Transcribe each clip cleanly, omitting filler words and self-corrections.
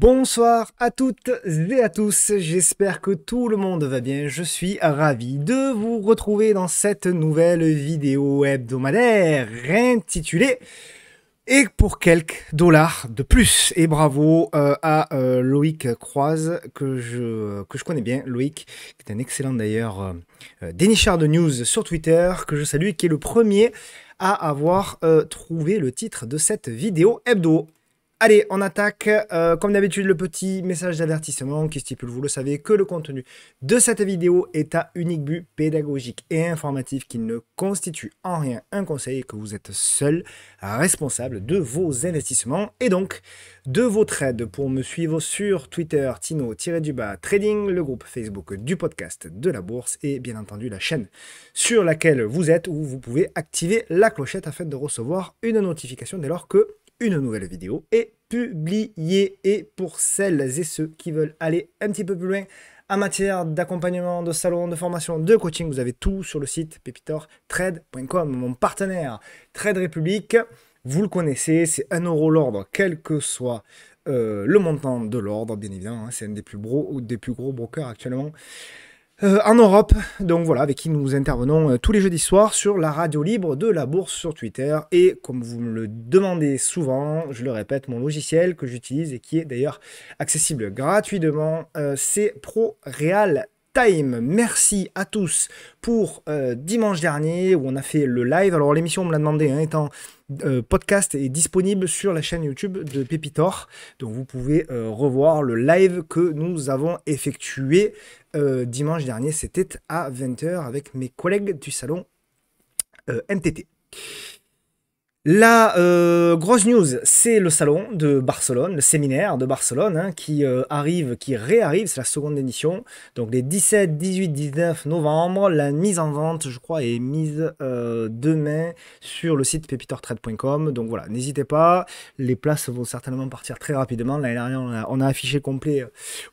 Bonsoir à toutes et à tous, j'espère que tout le monde va bien, je suis ravi de vous retrouver dans cette nouvelle vidéo hebdomadaire intitulée Et pour quelques dollars de plus. Et bravo à Loïc Croise, que je connais bien, Loïc, qui est un excellent d'ailleurs dénicheur de news sur Twitter, que je salue, qui est le premier à avoir trouvé le titre de cette vidéo hebdo. Allez, on attaque, comme d'habitude, le petit message d'avertissement qui stipule, vous le savez, que le contenu de cette vidéo est à unique but pédagogique et informatif, qui ne constitue en rien un conseil et que vous êtes seul responsable de vos investissements et donc de vos trades. Pour me suivre sur Twitter, Tino-Trading, le groupe Facebook du podcast de la bourse et bien entendu la chaîne sur laquelle vous êtes, où vous pouvez activer la clochette afin de recevoir une notification dès lors que une nouvelle vidéo est publiée. Et pour celles et ceux qui veulent aller un petit peu plus loin en matière d'accompagnement, de salon, de formation, de coaching, vous avez tout sur le site pepitortrade.com. Mon partenaire Trade Republic, vous le connaissez, c'est 1 € l'ordre, quel que soit le montant de l'ordre, bien évidemment. Hein, c'est un des plus gros brokers actuellement en Europe, donc voilà, avec qui nous intervenons tous les jeudis soirs sur la radio libre de la bourse sur Twitter. Et comme vous me le demandez souvent, je le répète, mon logiciel que j'utilise et qui est d'ailleurs accessible gratuitement, c'est ProReal Time. Merci à tous pour dimanche dernier où on a fait le live. Alors l'émission, on me l'a demandé, hein, étant podcast est disponible sur la chaîne YouTube de Pepitor. Donc vous pouvez revoir le live que nous avons effectué dimanche dernier. C'était à 20 h avec mes collègues du salon MTT. La grosse news, c'est le salon de Barcelone, le séminaire de Barcelone, hein, qui réarrive, c'est la seconde édition. Donc les 17, 18, 19 novembre, la mise en vente, je crois, est mise demain sur le site pepitortrade.com. Donc voilà, n'hésitez pas, les places vont certainement partir très rapidement. L'année dernière, on a affiché complet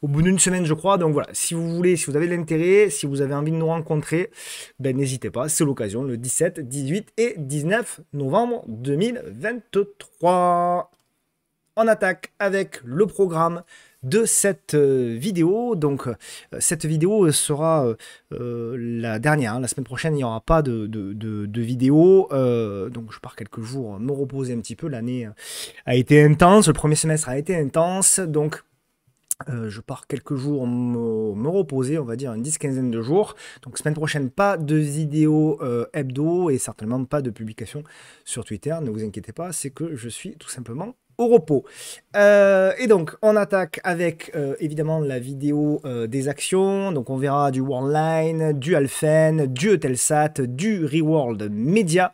au bout d'une semaine, je crois. Donc voilà, si vous voulez, si vous avez de l'intérêt, si vous avez envie de nous rencontrer, ben n'hésitez pas, c'est l'occasion, le 17, 18 et 19 novembre 2023. On attaque avec le programme de cette vidéo. Donc cette vidéo sera la dernière, hein. La semaine prochaine il n'y aura pas de vidéo, donc je pars quelques jours me reposer un petit peu. L'année a été intense, le premier semestre a été intense, donc je pars quelques jours me reposer, on va dire une 10-15 de jours. Donc semaine prochaine, pas de vidéo hebdo et certainement pas de publication sur Twitter. Ne vous inquiétez pas, c'est que je suis tout simplement au repos. Et donc on attaque avec évidemment la vidéo des actions. Donc on verra du Worldline, du Alphen, du Eutelsat, du Reworld Media,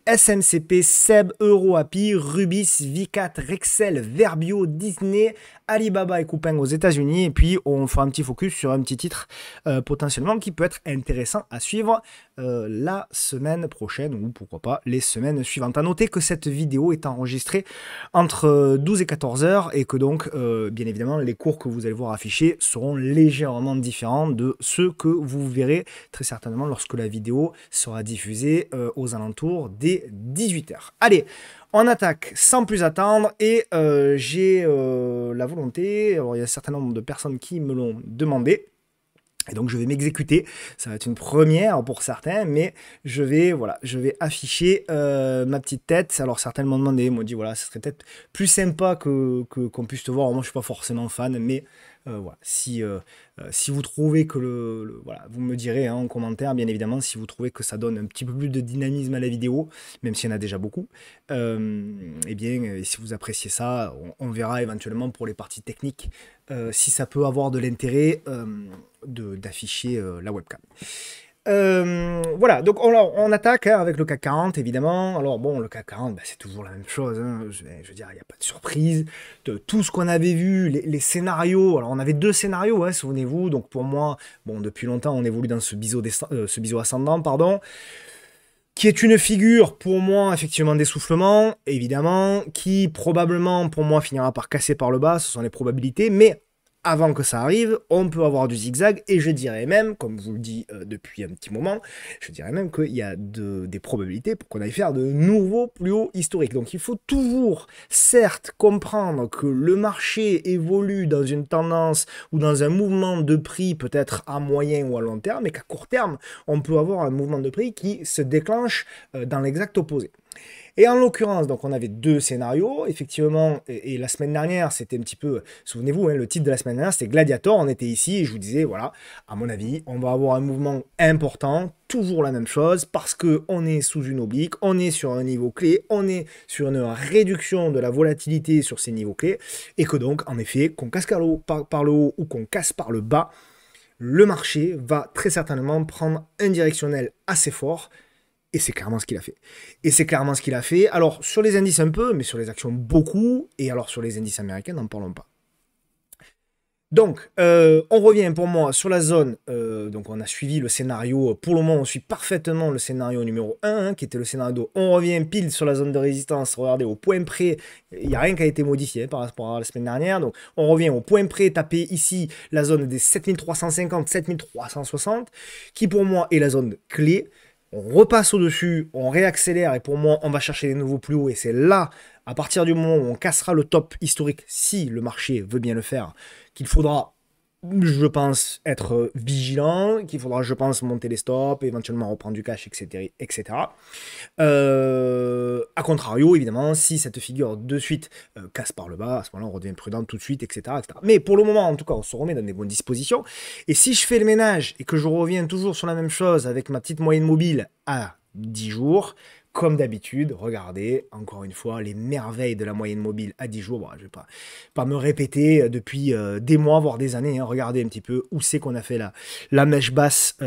SMCP, SEB, EuroAPI, Rubis, Vicat, Rexel, Verbio, Disney, Alibaba et Coupang aux États-Unis. Et puis on fera un petit focus sur un petit titre potentiellement qui peut être intéressant à suivre la semaine prochaine ou pourquoi pas les semaines suivantes. À noter que cette vidéo est enregistrée entre 12 et 14 heures et que donc bien évidemment les cours que vous allez voir affichés seront légèrement différents de ceux que vous verrez très certainement lorsque la vidéo sera diffusée aux alentours des 18 h. Allez, on attaque sans plus attendre et j'ai la volonté, alors il y a un certain nombre de personnes qui me l'ont demandé. Et donc je vais m'exécuter, ça va être une première pour certains, mais je vais afficher ma petite tête. Alors certains m'ont demandé, m'ont dit voilà, ça serait peut-être plus sympa qu'on puisse te voir. Alors, moi je suis pas forcément fan, mais voilà, si vous trouvez que voilà, vous me direz hein, en commentaire, bien évidemment, si vous trouvez que ça donne un petit peu plus de dynamisme à la vidéo, même s'il y en a déjà beaucoup, et bien, si vous appréciez ça, on verra éventuellement pour les parties techniques si ça peut avoir de l'intérêt d'afficher la webcam. Voilà, donc on attaque hein, avec le CAC 40 évidemment. Alors bon, le CAC 40 bah, c'est toujours la même chose, hein. Je veux dire, il n'y a pas de surprise de tout ce qu'on avait vu, les scénarios. Alors on avait 2 scénarios, hein, souvenez-vous. Donc pour moi, bon, depuis longtemps on évolue dans ce biseau ascendant, pardon, qui est une figure pour moi effectivement d'essoufflement, évidemment, qui probablement pour moi finira par casser par le bas, ce sont les probabilités, mais avant que ça arrive, on peut avoir du zigzag, et je dirais même, comme je vous le dis depuis un petit moment, je dirais même qu'il y a des probabilités pour qu'on aille faire de nouveaux plus hauts historiques. Donc il faut toujours, certes, comprendre que le marché évolue dans une tendance ou dans un mouvement de prix peut-être à moyen ou à long terme, et qu'à court terme, on peut avoir un mouvement de prix qui se déclenche dans l'exact opposé. Et en l'occurrence, donc on avait deux scénarios, effectivement, et la semaine dernière, c'était un petit peu, souvenez-vous, hein, le titre de la semaine dernière, c'était Gladiator, on était ici, et je vous disais, voilà, à mon avis, on va avoir un mouvement important, toujours la même chose, parce qu'on est sous une oblique, on est sur un niveau clé, on est sur une réduction de la volatilité sur ces niveaux clés, et que donc, en effet, qu'on casse par le haut ou qu'on casse par le bas, le marché va très certainement prendre un directionnel assez fort. Et c'est clairement ce qu'il a fait. Et c'est clairement ce qu'il a fait. Alors, sur les indices un peu, mais sur les actions beaucoup. Et alors, sur les indices américains, n'en parlons pas. Donc, on revient pour moi sur la zone. Donc, on a suivi le scénario. Pour le moment, on suit parfaitement le scénario numéro 1, hein, qui était le scénario d'eau. On revient pile sur la zone de résistance. Regardez, au point près, il n'y a rien qui a été modifié par rapport à la semaine dernière. Donc, on revient au point près, taper ici la zone des 7350, 7360, qui pour moi est la zone clé. On repasse au-dessus, on réaccélère, et pour moi, on va chercher des nouveaux plus hauts. Et c'est là, à partir du moment où on cassera le top historique, si le marché veut bien le faire, qu'il faudra, je pense, être vigilant, qu'il faudra, je pense, monter les stops, éventuellement reprendre du cash, etc. etc. A contrario, évidemment, si cette figure de suite casse par le bas, à ce moment-là, on redevient prudent tout de suite, etc., etc. Mais pour le moment, en tout cas, on se remet dans des bonnes dispositions. Et si je fais le ménage et que je reviens toujours sur la même chose avec ma petite moyenne mobile à 10 jours, comme d'habitude, regardez, encore une fois, les merveilles de la moyenne mobile à 10 jours. Bon, je ne vais pas me répéter depuis des mois, voire des années. Hein. Regardez un petit peu où c'est qu'on a fait la mèche basse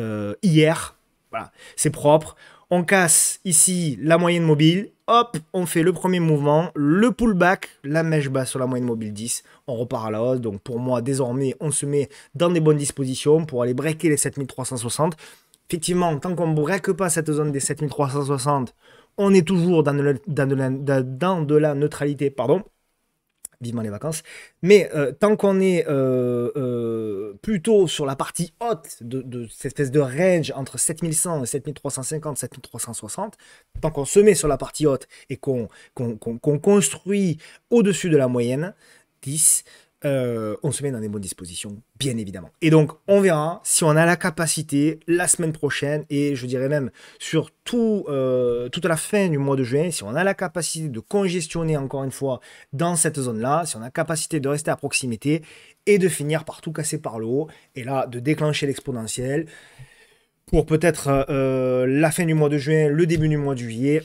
hier. Voilà, c'est propre. On casse ici la moyenne mobile. Hop, on fait le premier mouvement, le pullback, la mèche basse sur la moyenne mobile 10. On repart à la hausse. Donc pour moi, désormais, on se met dans des bonnes dispositions pour aller breaker les 7360. Effectivement, tant qu'on ne break pas cette zone des 7360, on est toujours dans de la neutralité, pardon, vivement les vacances, mais tant qu'on est plutôt sur la partie haute de cette espèce de range entre 7100 et 7350, 7360, tant qu'on se met sur la partie haute et qu'on construit au-dessus de la moyenne 10, on se met dans des bonnes dispositions, bien évidemment. Et donc, on verra si on a la capacité la semaine prochaine, et je dirais même sur toute la fin du mois de juin, si on a la capacité de congestionner encore une fois dans cette zone-là, si on a la capacité de rester à proximité et de finir par tout casser par le haut, et là, de déclencher l'exponentiel pour peut-être la fin du mois de juin, le début du mois de juillet.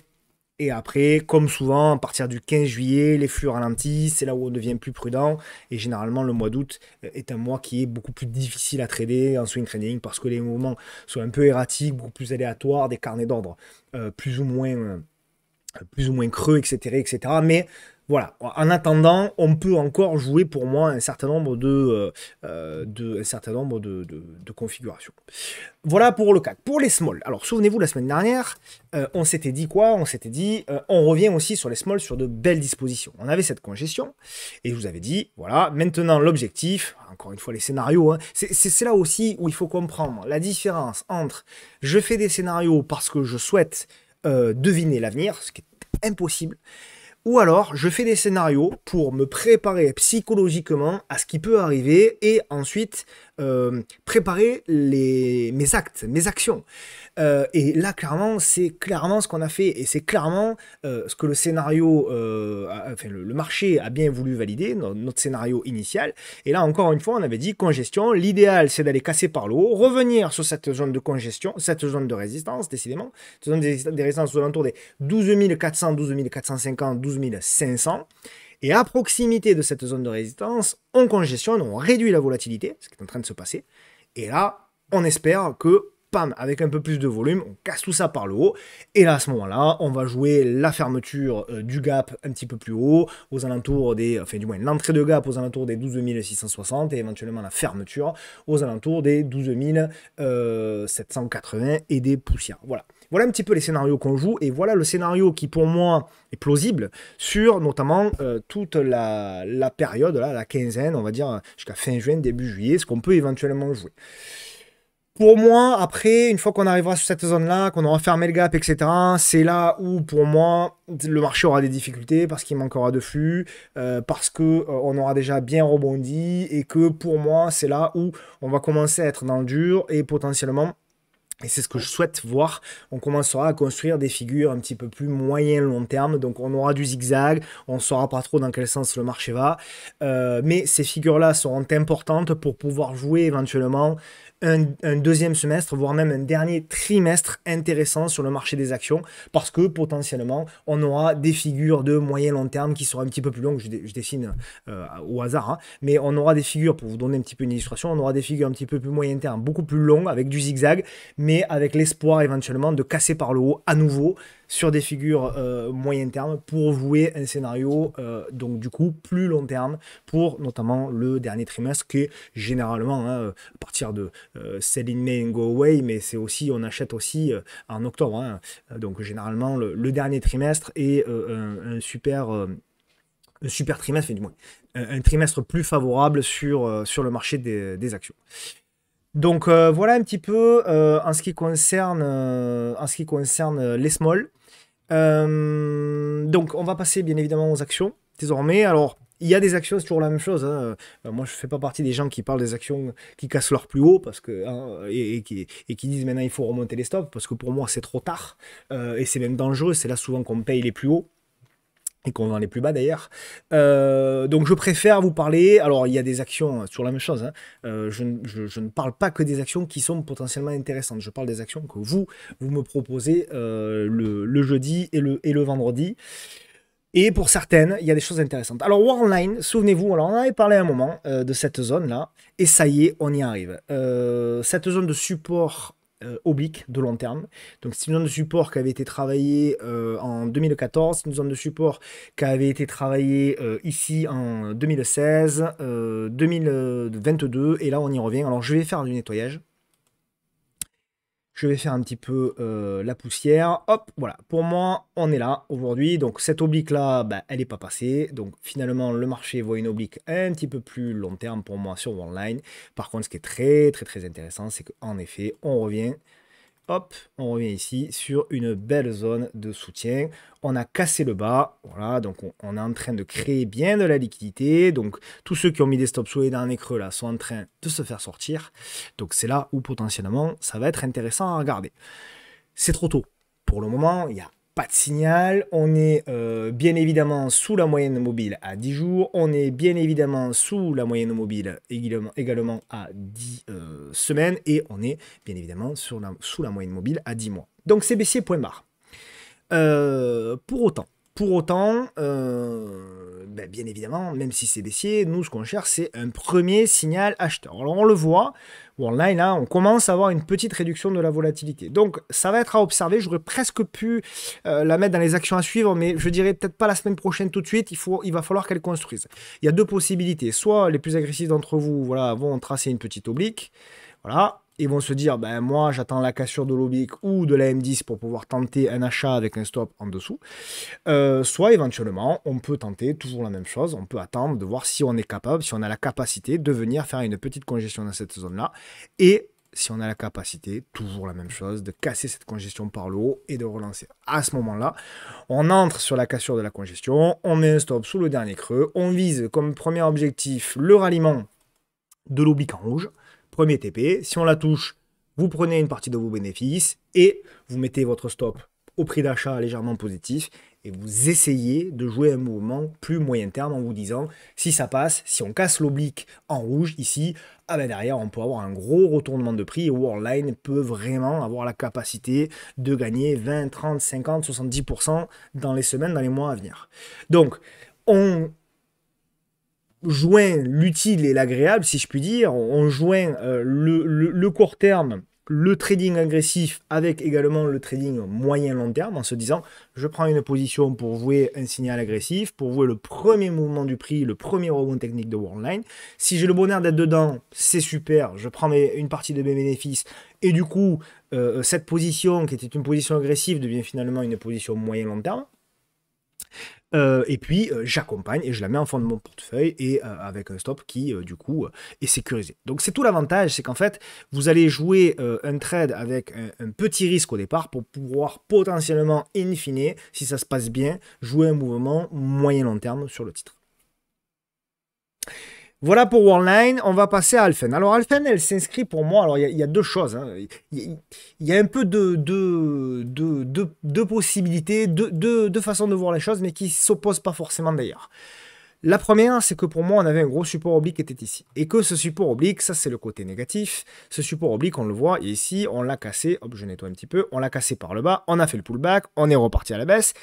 Et après, comme souvent, à partir du 15 juillet, les flux ralentissent, c'est là où on devient plus prudent. Et généralement, le mois d'août est un mois qui est beaucoup plus difficile à trader en swing trading parce que les mouvements sont un peu erratiques, beaucoup plus aléatoires, des carnets d'ordre plus ou moins creux, etc., etc. Mais voilà, en attendant, on peut encore jouer pour moi un certain nombre de configurations. Voilà pour le CAC. Pour les small, alors souvenez-vous, la semaine dernière, on s'était dit quoi? On s'était dit, on revient aussi sur les small sur de belles dispositions. On avait cette congestion, et je vous avais dit, voilà, maintenant l'objectif, encore une fois les scénarios, hein, c'est là aussi où il faut comprendre la différence entre je fais des scénarios parce que je souhaite deviner l'avenir, ce qui est impossible, ou alors je fais des scénarios pour me préparer psychologiquement à ce qui peut arriver et ensuite préparer mes actes, mes actions. Et là, clairement, c'est clairement ce qu'on a fait et c'est clairement ce que le scénario, enfin le marché a bien voulu valider, notre scénario initial. Et là, encore une fois, on avait dit congestion. L'idéal, c'est d'aller casser par le haut, revenir sur cette zone de congestion, cette zone de résistance, décidément, cette zone des résistances aux alentours des 12 400, 12 450, 12 500. Et à proximité de cette zone de résistance, on congestionne, on réduit la volatilité, ce qui est en train de se passer. Et là, on espère que pam, avec un peu plus de volume, on casse tout ça par le haut. Et là, à ce moment-là, on va jouer la fermeture du gap un petit peu plus haut, aux alentours des, enfin du moins l'entrée de gap aux alentours des 12 660 et éventuellement la fermeture aux alentours des 12 780 et des poussières. Voilà. Voilà un petit peu les scénarios qu'on joue et voilà le scénario qui pour moi est plausible sur notamment toute la période, là, la quinzaine, on va dire jusqu'à fin juin, début juillet, ce qu'on peut éventuellement jouer. Pour moi, après, une fois qu'on arrivera sur cette zone-là, qu'on aura fermé le gap, etc., c'est là où, pour moi, le marché aura des difficultés parce qu'il manquera de flux, parce que on aura déjà bien rebondi et que, pour moi, c'est là où on va commencer à être dans le dur et potentiellement, et c'est ce que je souhaite voir, on commencera à construire des figures un petit peu plus moyen-long terme. Donc on aura du zigzag, on ne saura pas trop dans quel sens le marché va. Mais ces figures-là seront importantes pour pouvoir jouer éventuellement un deuxième semestre, voire même un dernier trimestre intéressant sur le marché des actions, parce que potentiellement, on aura des figures de moyen-long terme qui seront un petit peu plus longues, je dessine au hasard, hein, mais on aura des figures, pour vous donner un petit peu une illustration, on aura des figures un petit peu plus moyen terme, beaucoup plus longues, avec du zigzag, mais avec l'espoir éventuellement de casser par le haut à nouveau sur des figures moyen terme pour jouer un scénario donc du coup plus long terme pour notamment le dernier trimestre qui est généralement hein, à partir de sell in May and go away, mais c'est aussi on achète aussi en octobre hein. Donc généralement le dernier trimestre est un super trimestre, enfin, du moins un trimestre plus favorable sur le marché des actions. Donc voilà un petit peu en ce qui concerne les small. Donc on va passer bien évidemment aux actions désormais. Alors il y a des actions, c'est toujours la même chose. Hein. Moi je fais pas partie des gens qui parlent des actions qui cassent leur plus haut parce que hein, et qui disent maintenant il faut remonter les stops parce que pour moi c'est trop tard et c'est même dangereux. C'est là souvent qu'on paye les plus hauts. Et qu'on vend les plus bas d'ailleurs. Donc je préfère vous parler, alors il y a des actions, sur la même chose, hein. Je ne parle pas que des actions qui sont potentiellement intéressantes, je parle des actions que vous me proposez le jeudi et le vendredi. Et pour certaines, il y a des choses intéressantes. Alors Warline, souvenez-vous, alors on avait parlé un moment de cette zone-là, et ça y est, on y arrive. Cette zone de support oblique de long terme. Donc c'est une zone de support qui avait été travaillée en 2014, c'est une zone de support qui avait été travaillée ici en 2016, 2022, et là on y revient. Alors je vais faire du nettoyage. Je vais faire un petit peu la poussière. Hop, voilà. Pour moi, on est là aujourd'hui. Donc, cette oblique-là, bah, elle n'est pas passée. Donc, finalement, le marché voit une oblique un petit peu plus long terme pour moi sur Online. Par contre, ce qui est très, très, très intéressant, c'est qu'en effet, on revient. Hop, on revient ici sur une belle zone de soutien. On a cassé le bas, voilà, donc on est en train de créer bien de la liquidité. Donc tous ceux qui ont mis des stops sous les derniers creux là sont en train de se faire sortir. Donc c'est là où potentiellement ça va être intéressant à regarder. C'est trop tôt. Pour le moment, il n'y a pas de signal. On est bien évidemment sous la moyenne mobile à 10 jours. On est bien évidemment sous la moyenne mobile également à 10 semaines. Et on est bien évidemment sous la moyenne mobile à 10 mois. Donc c'est baissier point barre. Pour autant, ben, bien évidemment, même si c'est baissier, nous, ce qu'on cherche, c'est un premier signal acheteur. Alors, on le voit, Worldline, là, on commence à avoir une petite réduction de la volatilité. Donc, ça va être à observer. J'aurais presque pu la mettre dans les actions à suivre, mais je dirais peut-être pas la semaine prochaine tout de suite. Il va falloir qu'elle construise. Il y a deux possibilités. Soit les plus agressifs d'entre vous voilà, vont tracer une petite oblique. Voilà. Ils vont se dire, ben moi j'attends la cassure de l'oblique ou de la M10 pour pouvoir tenter un achat avec un stop en dessous. Soit éventuellement, on peut tenter toujours la même chose, on peut attendre de voir si on est capable, si on a la capacité de venir faire une petite congestion dans cette zone-là. Et si on a la capacité, toujours la même chose, de casser cette congestion par le haut et de relancer. À ce moment-là, on entre sur la cassure de la congestion, on met un stop sous le dernier creux, on vise comme premier objectif le ralliement de l'oblique en rouge. Premier TP, si on la touche, vous prenez une partie de vos bénéfices et vous mettez votre stop au prix d'achat légèrement positif et vous essayez de jouer un mouvement plus moyen terme en vous disant si ça passe, si on casse l'oblique en rouge ici, ah ben derrière on peut avoir un gros retournement de prix et Worldline peut vraiment avoir la capacité de gagner 20, 30, 50, 70% dans les semaines, dans les mois à venir. Donc on joint l'utile et l'agréable, si je puis dire. On joint le court terme le trading agressif avec également le trading moyen-long terme en se disant je prends une position pour jouer un signal agressif, pour jouer le premier mouvement du prix, le premier rebond technique de Worldline. Si j'ai le bonheur d'être dedans, c'est super, je prends une partie de mes bénéfices et du coup cette position qui était une position agressive devient finalement une position moyen-long terme. Et puis j'accompagne et je la mets en fond de mon portefeuille et avec un stop qui du coup est sécurisé. Donc c'est tout l'avantage, c'est qu'en fait vous allez jouer un trade avec un petit risque au départ pour pouvoir potentiellement in fine, si ça se passe bien, jouer un mouvement moyen long terme sur le titre. Voilà pour Worldline, on va passer à Alphen. Alors Alphen, elle s'inscrit pour moi, alors il y a deux choses. Hein. Il y a un peu de possibilités, de façons de voir les choses, mais qui ne s'opposent pas forcément d'ailleurs. La première, c'est que pour moi, on avait un gros support oblique qui était ici. Et que ce support oblique, ça c'est le côté négatif. Ce support oblique, on le voit, et ici, on l'a cassé, hop, je nettoie un petit peu, on l'a cassé par le bas, on a fait le pullback, on est reparti à la baisse.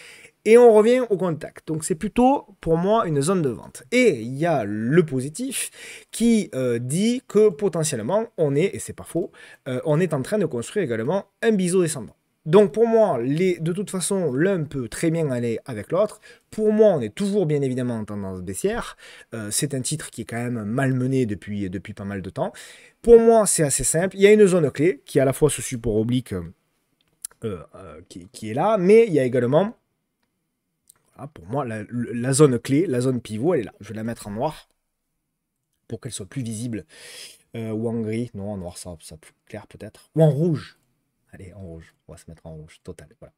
Et on revient au contact. Donc c'est plutôt pour moi une zone de vente. Et il y a le positif qui dit que potentiellement on est, et c'est pas faux, on est en train de construire également un biseau descendant. Donc pour moi, de toute façon, l'un peut très bien aller avec l'autre. Pour moi, on est toujours bien évidemment en tendance baissière. C'est un titre qui est quand même malmené depuis pas mal de temps. Pour moi, c'est assez simple. Il y a une zone clé qui est à la fois ce support oblique qui est là, mais il y a également... Pour moi, la zone clé, la zone pivot, elle est là. Je vais la mettre en noir pour qu'elle soit plus visible. Ou en gris. Non, en noir, ça plus clair peut-être. Ou en rouge. Allez, en rouge. On va se mettre en rouge total. Voilà.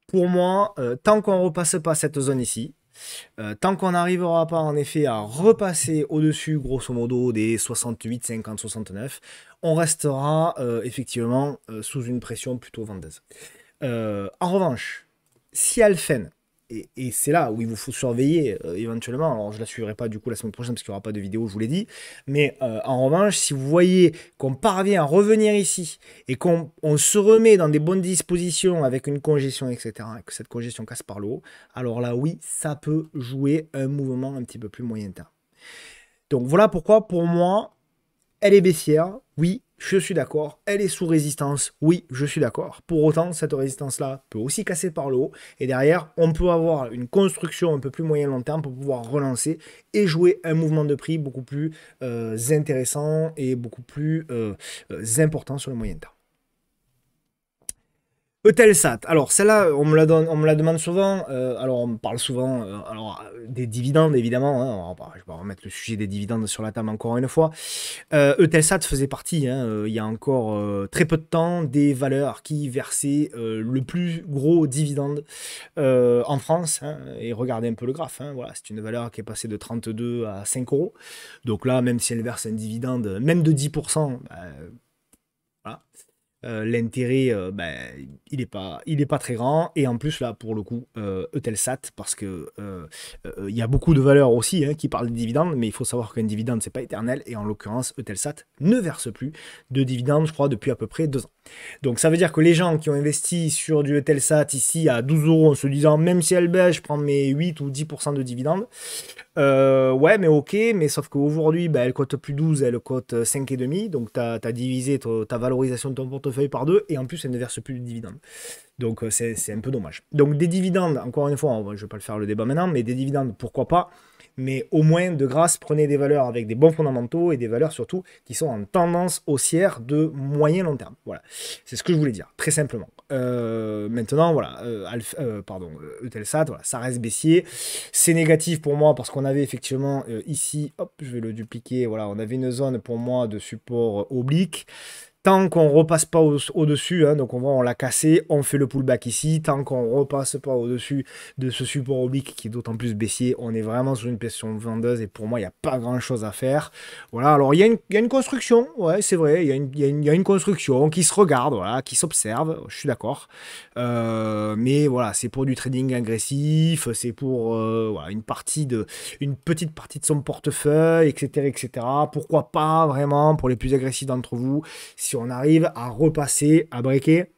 Pour moi, tant qu'on ne repasse pas cette zone ici, tant qu'on n'arrivera pas en effet à repasser au-dessus, grosso modo, des 68, 50, 69, on restera effectivement sous une pression plutôt vendeuse. En revanche, si Alphen, et c'est là où il vous faut surveiller éventuellement. Alors, je ne la suivrai pas du coup la semaine prochaine parce qu'il n'y aura pas de vidéo, je vous l'ai dit. Mais en revanche, si vous voyez qu'on parvient à revenir ici et qu'on se remet dans des bonnes dispositions avec une congestion, etc., et que cette congestion casse par le haut, alors là, oui, ça peut jouer un mouvement un petit peu plus moyen terme. Donc, voilà pourquoi, pour moi, elle est baissière. Oui, je suis d'accord. Elle est sous résistance. Oui, je suis d'accord. Pour autant, cette résistance-là peut aussi casser par le haut. Et derrière, on peut avoir une construction un peu plus moyen long terme pour pouvoir relancer et jouer un mouvement de prix beaucoup plus intéressant et beaucoup plus important sur le moyen terme. Eutelsat, alors celle-là, on me la demande souvent, alors on me parle souvent des dividendes évidemment, hein, je vais remettre le sujet des dividendes sur la table encore une fois. Eutelsat faisait partie, il y a encore très peu de temps, des valeurs qui versaient le plus gros dividende en France, hein, et regardez un peu le graphe, hein, voilà, c'est une valeur qui est passée de 32 à 5 euros, donc là même si elle verse un dividende, même de 10%, voilà. L'intérêt, il est pas très grand. Et en plus, là, pour le coup, Eutelsat, parce que il y a beaucoup de valeurs aussi qui parlent de dividendes, mais il faut savoir qu'un dividende, c'est pas éternel. Et en l'occurrence, Eutelsat ne verse plus de dividendes, je crois, depuis à peu près 2 ans. Donc ça veut dire que les gens qui ont investi sur du Eutelsat ici à 12 euros en se disant, même si elle baisse, je prends mes 8 ou 10% de dividendes. Ouais, mais ok, mais sauf qu'aujourd'hui, elle cote plus 12, elle cote 5,5. Donc tu as divisé ta valorisation de ton portefeuille par 2 et en plus, elle ne verse plus de dividendes. Donc c'est un peu dommage. Donc des dividendes, encore une fois, je ne vais pas le faire le débat maintenant, mais des dividendes, pourquoi pas. Mais au moins, de grâce, prenez des valeurs avec des bons fondamentaux et des valeurs surtout qui sont en tendance haussière de moyen long terme. Voilà, c'est ce que je voulais dire, très simplement. Maintenant, voilà, Eutelsat, voilà, ça reste baissier. C'est négatif pour moi parce qu'on avait effectivement ici, hop, je vais le dupliquer, voilà, on avait une zone pour moi de support oblique. Tant qu'on ne repasse pas au-dessus, donc on l'a cassé, on fait le pullback ici. Tant qu'on ne repasse pas au-dessus de ce support oblique qui est d'autant plus baissier, on est vraiment sur une pression vendeuse et pour moi, il n'y a pas grand-chose à faire. Voilà, alors il y a une construction, ouais, c'est vrai, il y a une construction qui se regarde, voilà, qui s'observe, je suis d'accord. Mais voilà, c'est pour du trading agressif, c'est pour voilà, une petite partie de son portefeuille, etc., etc. Pourquoi pas vraiment pour les plus agressifs d'entre vous, si on arrive à repasser, à breaker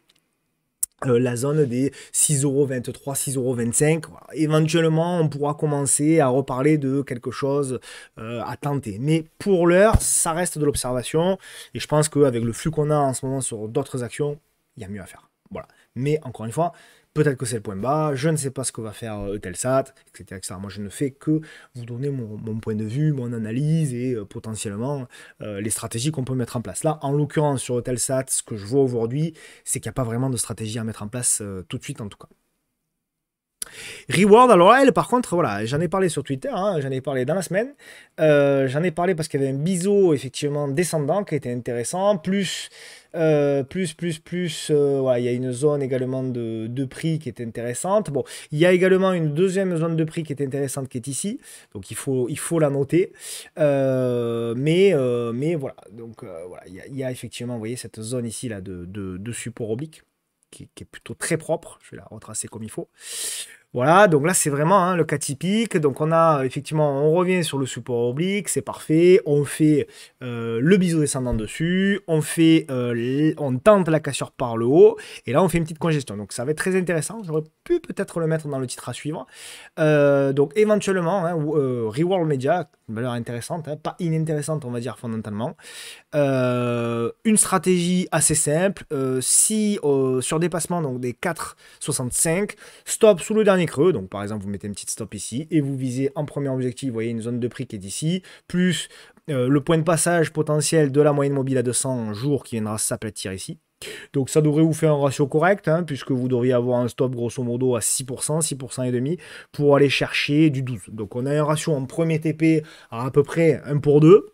la zone des 6,23 €, 6,25 €. Voilà. Éventuellement, on pourra commencer à reparler de quelque chose à tenter. Mais pour l'heure, ça reste de l'observation. Et je pense qu'avec le flux qu'on a en ce moment sur d'autres actions, il y a mieux à faire. Voilà. Mais encore une fois, peut-être que c'est le point bas, je ne sais pas ce que va faire Eutelsat, etc., etc. Moi, je ne fais que vous donner mon point de vue, mon analyse et potentiellement les stratégies qu'on peut mettre en place. Là, en l'occurrence, sur Eutelsat, ce que je vois aujourd'hui, c'est qu'il n'y a pas vraiment de stratégie à mettre en place tout de suite, en tout cas. Reward, alors elle, par contre, voilà, j'en ai parlé sur Twitter, hein, j'en ai parlé dans la semaine. J'en ai parlé parce qu'il y avait un biseau, effectivement, descendant qui était intéressant, voilà, il y a une zone également de prix qui est intéressante. Bon, il y a également une deuxième zone de prix qui est intéressante qui est ici, donc il faut la noter. Mais voilà, donc voilà, il y a effectivement, vous voyez, cette zone ici là de support oblique qui est plutôt très propre. Je vais la retracer comme il faut. Voilà, donc là c'est vraiment hein, le cas typique. Donc on a effectivement, on revient sur le support oblique, c'est parfait. On fait le biseau descendant dessus, on tente la cassure par le haut, et là on fait une petite congestion. Donc ça va être très intéressant. J'aurais pu peut-être le mettre dans le titre à suivre. Donc éventuellement, hein, Reworld Media, une valeur intéressante, hein, pas inintéressante on va dire fondamentalement. Une stratégie assez simple. Si sur dépassement donc des 4,65, stop sous le dernier creux. Donc par exemple, vous mettez une petite stop ici et vous visez en premier objectif, vous voyez une zone de prix qui est ici, plus le point de passage potentiel de la moyenne mobile à 200 jours qui viendra s'aplatir ici. Donc ça devrait vous faire un ratio correct, hein, puisque vous devriez avoir un stop grosso modo à 6%, 6% et demi, pour aller chercher du 12. Donc on a un ratio en premier TP à peu près 1 pour 2.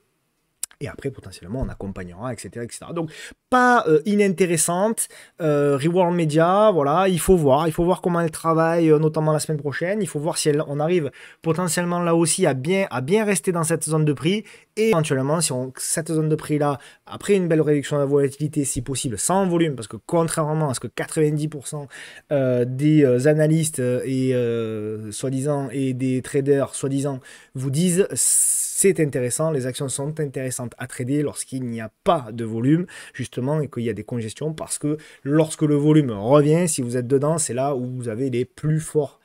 Et après, potentiellement, on accompagnera, etc. etc. Donc, pas inintéressante. Reward Media, voilà, il faut voir comment elle travaille, notamment la semaine prochaine. Il faut voir si on arrive potentiellement là aussi à bien rester dans cette zone de prix. Et éventuellement, si cette zone de prix-là, après une belle réduction de la volatilité, si possible, sans volume, parce que contrairement à ce que 90% des analystes et soi-disant et des traders soi-disant vous disent, c'est intéressant, les actions sont intéressantes à trader lorsqu'il n'y a pas de volume, justement, et qu'il y a des congestions, parce que lorsque le volume revient, si vous êtes dedans, c'est là où vous avez les plus forts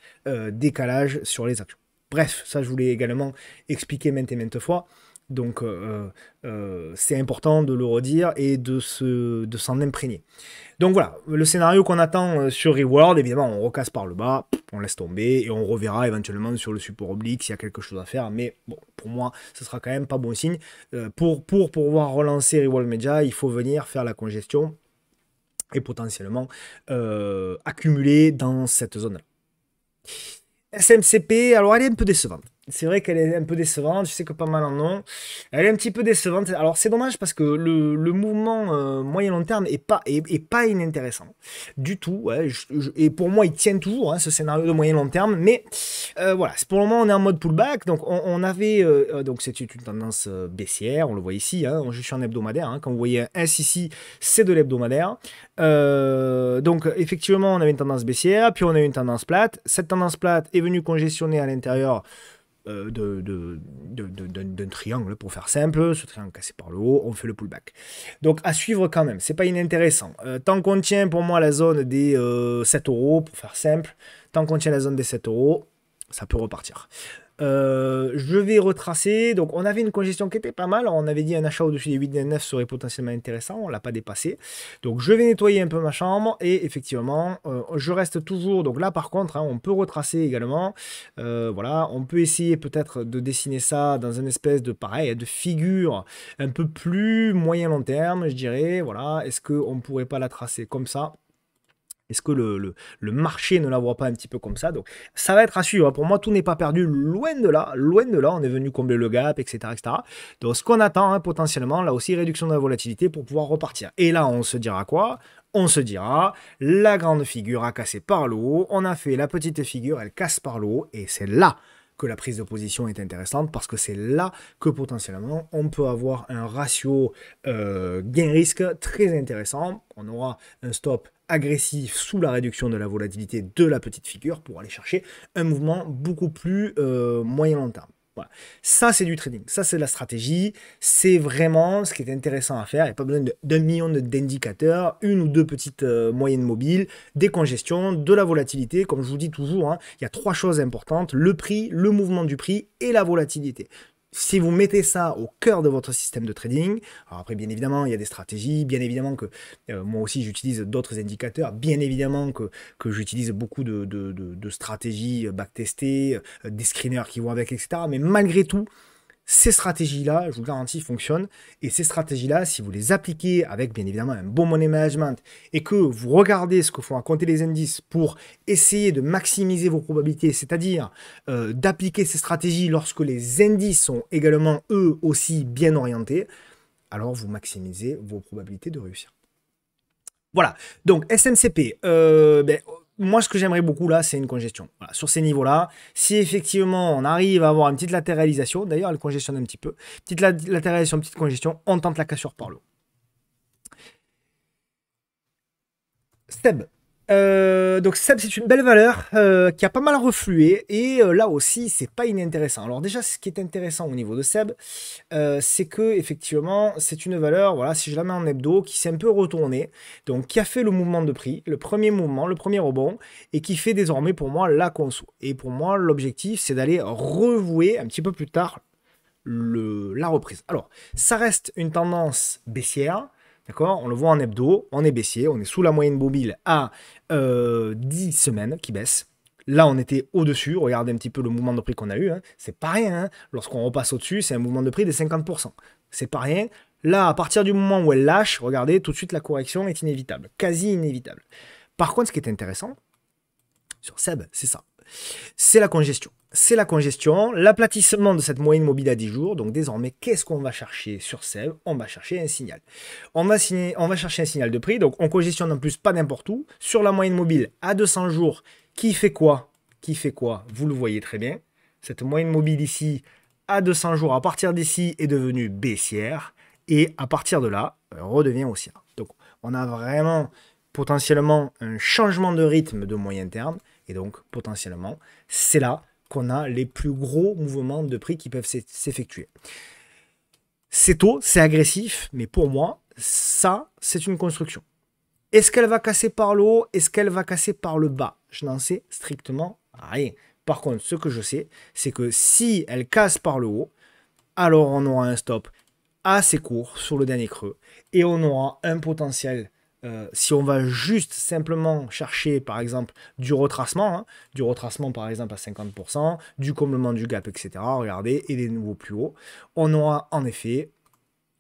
décalages sur les actions. Bref, ça je voulais également expliquer maintes et maintes fois. Donc c'est important de le redire et de s'en imprégner. Donc voilà, le scénario qu'on attend sur Reward, évidemment, on recasse par le bas, on laisse tomber et on reverra éventuellement sur le support oblique s'il y a quelque chose à faire. Mais bon, pour moi, ce sera quand même pas bon signe. Pour pouvoir relancer Reward Media, il faut venir faire la congestion et potentiellement accumuler dans cette zone-là. SMCP, alors elle est un peu décevante. C'est vrai qu'elle est un peu décevante, je sais que pas mal en ont. Elle est un petit peu décevante. Alors c'est dommage parce que le mouvement moyen-long terme est pas inintéressant du tout. Ouais, et pour moi, il tient toujours, hein, ce scénario de moyen-long terme. Mais voilà, pour le moment, on est en mode pullback. Donc on avait, donc c'est une tendance baissière, on le voit ici. Hein, je suis en hebdomadaire. Hein, quand vous voyez un S ici, c'est de l'hebdomadaire. Donc effectivement, on avait une tendance baissière, puis on a eu une tendance plate. Cette tendance plate est venue congestionner à l'intérieur d'un triangle, pour faire simple. Ce triangle cassé par le haut, on fait le pullback. Donc à suivre quand même, c'est pas inintéressant. Tant qu'on tient pour moi la zone des 7 €, pour faire simple, tant qu'on tient la zone des 7 €, ça peut repartir. Je vais retracer. Donc, on avait une congestion qui était pas mal. On avait dit un achat au-dessus des 8,9 serait potentiellement intéressant. On ne l'a pas dépassé. Donc, je vais nettoyer un peu ma chambre. Et effectivement, je reste toujours. Donc là, par contre, hein, on peut retracer également. Voilà, on peut essayer peut-être de dessiner ça dans une espèce de pareil, de figure un peu plus moyen-long terme, je dirais. Voilà, est-ce qu'on ne pourrait pas la tracer comme ça? Est-ce que le marché ne la voit pas un petit peu comme ça? Donc, ça va être à suivre. Pour moi, tout n'est pas perdu. Loin de là, on est venu combler le gap, etc. etc. Donc, ce qu'on attend, hein, potentiellement, là aussi, réduction de la volatilité pour pouvoir repartir. Et là, on se dira quoi? On se dira, la grande figure a cassé par le haut. On a fait la petite figure, elle casse par le haut. Et c'est là que la prise de position est intéressante parce que c'est là que potentiellement on peut avoir un ratio gain-risque très intéressant. On aura un stop agressif sous la réduction de la volatilité de la petite figure pour aller chercher un mouvement beaucoup plus moyen long terme. Voilà. Ça, c'est du trading. Ça, c'est de la stratégie. C'est vraiment ce qui est intéressant à faire. Il n'y a pas besoin d'un million d'indicateurs, une ou deux petites moyennes mobiles, des congestions, de la volatilité. Comme je vous dis toujours, hein, il y a trois choses importantes, le prix, le mouvement du prix et la volatilité. Si vous mettez ça au cœur de votre système de trading, alors après, bien évidemment, il y a des stratégies, bien évidemment que moi aussi, j'utilise d'autres indicateurs, bien évidemment que j'utilise beaucoup de stratégies backtestées, des screeners qui vont avec, etc. Mais malgré tout, ces stratégies-là, je vous garantis, fonctionnent. Et ces stratégies-là, si vous les appliquez avec, bien évidemment, un bon money management et que vous regardez ce que font à compter les indices pour essayer de maximiser vos probabilités, c'est-à-dire d'appliquer ces stratégies lorsque les indices sont également, eux aussi, bien orientés, alors vous maximisez vos probabilités de réussir. Voilà, donc SMCP, moi ce que j'aimerais beaucoup là, c'est une congestion. Voilà, sur ces niveaux-là, si effectivement on arrive à avoir une petite latéralisation, d'ailleurs elle congestionne un petit peu, petite latéralisation, petite congestion, on tente la cassure par le haut. Seb. Donc Seb, c'est une belle valeur qui a pas mal reflué et là aussi c'est pas inintéressant. Alors déjà ce qui est intéressant au niveau de Seb, c'est que effectivement c'est une valeur, voilà, si je la mets en hebdo, qui s'est un peu retournée, donc qui a fait le mouvement de prix, le premier mouvement, le premier rebond, et qui fait désormais pour moi la conso. Et pour moi l'objectif c'est d'aller revouer un petit peu plus tard la reprise. Alors ça reste une tendance baissière. D'accord. On le voit en hebdo, on est baissier, on est sous la moyenne mobile à 10 semaines qui baisse. Là, on était au-dessus. Regardez un petit peu le mouvement de prix qu'on a eu. Hein. C'est pas rien. Hein. Lorsqu'on repasse au-dessus, c'est un mouvement de prix de 50%. C'est pas rien. Là, à partir du moment où elle lâche, regardez, tout de suite, la correction est inévitable. Quasi inévitable. Par contre, ce qui est intéressant sur Seb, c'est ça. C'est la congestion. C'est la congestion, l'aplatissement de cette moyenne mobile à 10 jours. Donc désormais, qu'est-ce qu'on va chercher sur Seb? On va chercher un signal. On va chercher un signal de prix. Donc on congestionne en plus pas n'importe où. Sur la moyenne mobile à 200 jours, qui fait quoi? Qui fait quoi? Vous le voyez très bien. Cette moyenne mobile ici, à 200 jours, à partir d'ici, est devenue baissière. Et à partir de là, redevient haussière. Donc on a vraiment potentiellement un changement de rythme de moyen terme. Et donc potentiellement, c'est là qu'on a les plus gros mouvements de prix qui peuvent s'effectuer. C'est tôt, c'est agressif, mais pour moi, ça, c'est une construction. Est-ce qu'elle va casser par le haut? Est-ce qu'elle va casser par le bas? Je n'en sais strictement rien. Par contre, ce que je sais, c'est que si elle casse par le haut, alors on aura un stop assez court sur le dernier creux et on aura un potentiel. Si on va juste simplement chercher, par exemple, du retracement par exemple à 50%, du comblement du gap, etc., regardez, et des nouveaux plus hauts, on aura en effet,